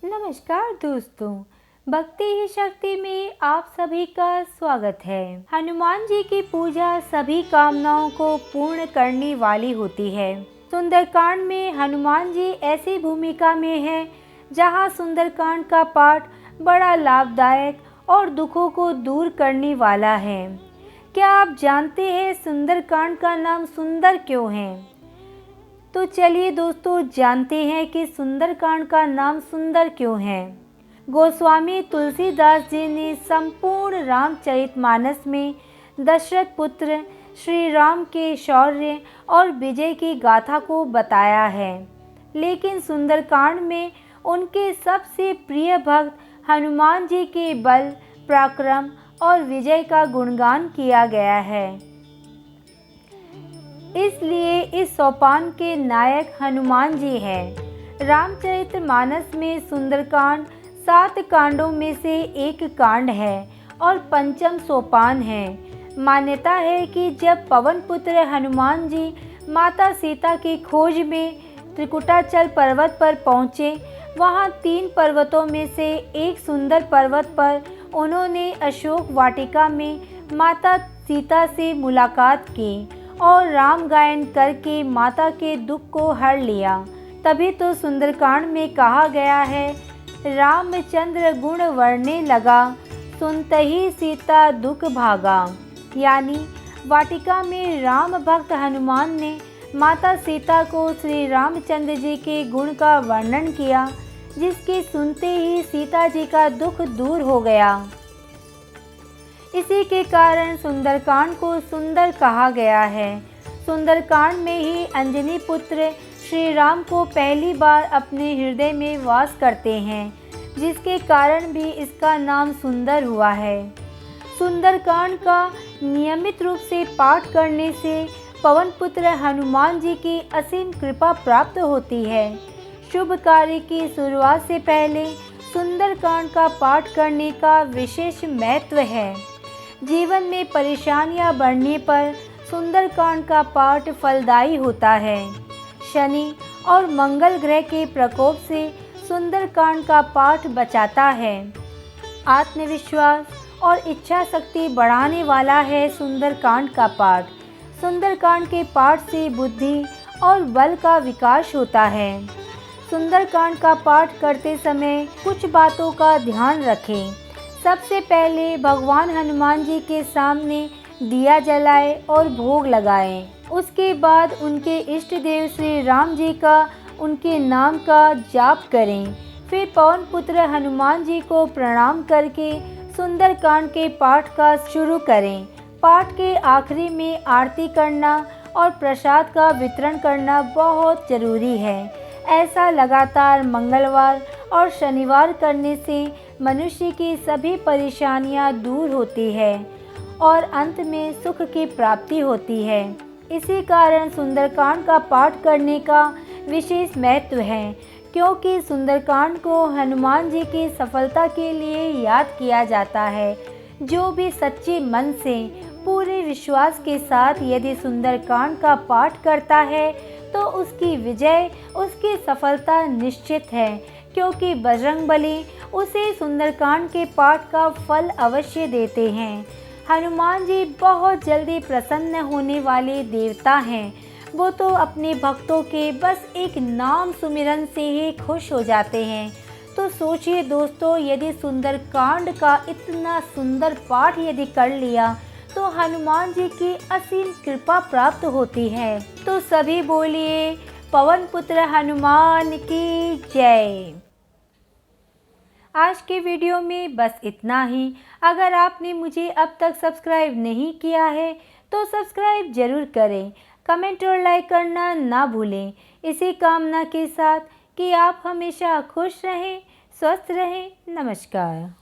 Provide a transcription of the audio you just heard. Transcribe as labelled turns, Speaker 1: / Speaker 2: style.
Speaker 1: नमस्कार दोस्तों, भक्ति ही शक्ति में आप सभी का स्वागत है। हनुमान जी की पूजा सभी कामनाओं को पूर्ण करने वाली होती है। सुंदरकांड में हनुमान जी ऐसी भूमिका में है जहां सुंदरकांड का पाठ बड़ा लाभदायक और दुखों को दूर करने वाला है। क्या आप जानते हैं सुंदरकांड का नाम सुंदर क्यों है? तो चलिए दोस्तों जानते हैं कि सुंदरकांड का नाम सुंदर क्यों है। गोस्वामी तुलसीदास जी ने संपूर्ण रामचरितमानस में दशरथ पुत्र श्री राम के शौर्य और विजय की गाथा को बताया है, लेकिन सुंदरकांड में उनके सबसे प्रिय भक्त हनुमान जी के बल, पराक्रम और विजय का गुणगान किया गया है। इसलिए इस सोपान के नायक हनुमान जी हैं। रामचरितमानस में सुंदरकांड 7 कांडों में से एक कांड है और पंचम सोपान है। मान्यता है कि जब पवन पुत्र हनुमान जी माता सीता की खोज में त्रिकुटाचल पर्वत पर पहुँचे, वहाँ 3 पर्वतों में से एक सुंदर पर्वत पर उन्होंने अशोक वाटिका में माता सीता से मुलाकात की और राम गायन करके माता के दुख को हर लिया। तभी तो सुंदरकांड में कहा गया है, रामचंद्र गुण वर्णे लगा, सुनतहि सीता दुख भागा। यानी वाटिका में राम भक्त हनुमान ने माता सीता को श्री रामचंद्र जी के गुण का वर्णन किया, जिसके सुनते ही सीता जी का दुख दूर हो गया। इसी के कारण सुंदरकांड को सुंदर कहा गया है। सुंदरकांड में ही अंजनी पुत्र श्री राम को पहली बार अपने हृदय में वास करते हैं, जिसके कारण भी इसका नाम सुंदर हुआ है। सुंदरकांड का नियमित रूप से पाठ करने से पवन पुत्र हनुमान जी की असीम कृपा प्राप्त होती है। शुभ कार्य की शुरुआत से पहले सुंदरकांड का पाठ करने का विशेष महत्व है। जीवन में परेशानियां बढ़ने पर सुंदरकांड का पाठ फलदायी होता है। शनि और मंगल ग्रह के प्रकोप से सुंदरकांड का पाठ बचाता है। आत्मविश्वास और इच्छा शक्ति बढ़ाने वाला है सुंदरकांड का पाठ। सुंदरकांड के पाठ से बुद्धि और बल का विकास होता है। सुंदरकांड का पाठ करते समय कुछ बातों का ध्यान रखें। सबसे पहले भगवान हनुमान जी के सामने दिया जलाएं और भोग लगाएं। उसके बाद उनके इष्ट देव श्री राम जी का उनके नाम का जाप करें। फिर पवन पुत्र हनुमान जी को प्रणाम करके सुंदरकांड के पाठ का शुरू करें। पाठ के आखिरी में आरती करना और प्रसाद का वितरण करना बहुत जरूरी है। ऐसा लगातार मंगलवार और शनिवार करने से मनुष्य की सभी परेशानियां दूर होती है और अंत में सुख की प्राप्ति होती है। इसी कारण सुंदरकांड का पाठ करने का विशेष महत्व है, क्योंकि सुंदरकांड को हनुमान जी की सफलता के लिए याद किया जाता है। जो भी सच्चे मन से पूरे विश्वास के साथ यदि सुंदरकांड का पाठ करता है तो उसकी विजय, उसकी सफलता निश्चित है, क्योंकि बजरंगबली उसे सुंदरकांड के पाठ का फल अवश्य देते हैं। हनुमान जी बहुत जल्दी प्रसन्न होने वाले देवता हैं। वो तो अपने भक्तों के बस एक नाम सुमिरन से ही खुश हो जाते हैं। तो सोचिए दोस्तों, यदि सुंदरकांड का इतना सुंदर पाठ यदि कर लिया तो हनुमान जी की असीम कृपा प्राप्त होती है। तो सभी बोलिए पवन पुत्र हनुमान की जय। आज के वीडियो में बस इतना ही। अगर आपने मुझे अब तक सब्सक्राइब नहीं किया है तो सब्सक्राइब जरूर करें। कमेंट और लाइक करना ना भूलें। इसी कामना के साथ कि आप हमेशा खुश रहें, स्वस्थ रहें। नमस्कार।